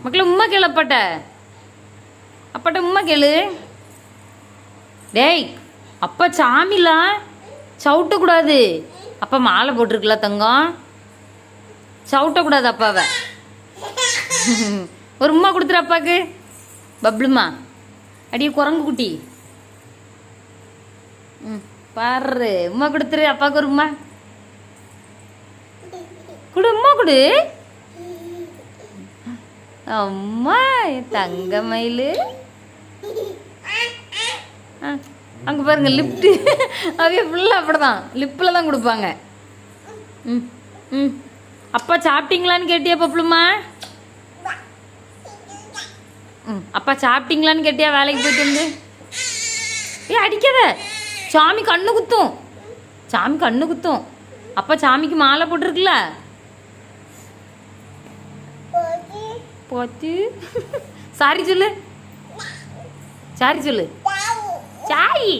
மக்களே உம்மா கேளு அப்பாட்ட. அப்பாட்ட உம்மா கேளு. டேய் அப்பா சாமிலாம் சவுட்டக்கூடாது. அப்பா மாலை போட்டிருக்குல தங்கம், சவுட்டக்கூடாது அப்பாவை. ஒரு உம்மா கொடுத்துரு அப்பாவுக்கு. பப்ளுமா அடியே குரங்கு குட்டி. பாரு உம்மா கொடுத்துரு அப்பாவுக்கு. ஒரு உம்மா கொடு, உம்மா கொடு. அம்மா தங்க மயிலு. அங்கே பாருங்க லிப்ட்டு. அவைய ஃபுல்லாக அப்படிதான் லிப்பில் தான் கொடுப்பாங்க. ம் ம் அப்பா சாப்பிட்டீங்களான்னு கேட்டியா பப்ளுமா? அப்பா சாப்பிட்டீங்களான்னு கேட்டியா வேலைக்கு போயிட்டு வந்து? அடிக்காத, சாமி கண்ணு குத்தும். சாமி கண்ணு குத்தும். அப்பா சாமிக்கு மாலை போட்டிருக்குல்ல. போச்சு. சாரி சொல்லு, சாரி சொல்லு. சாய்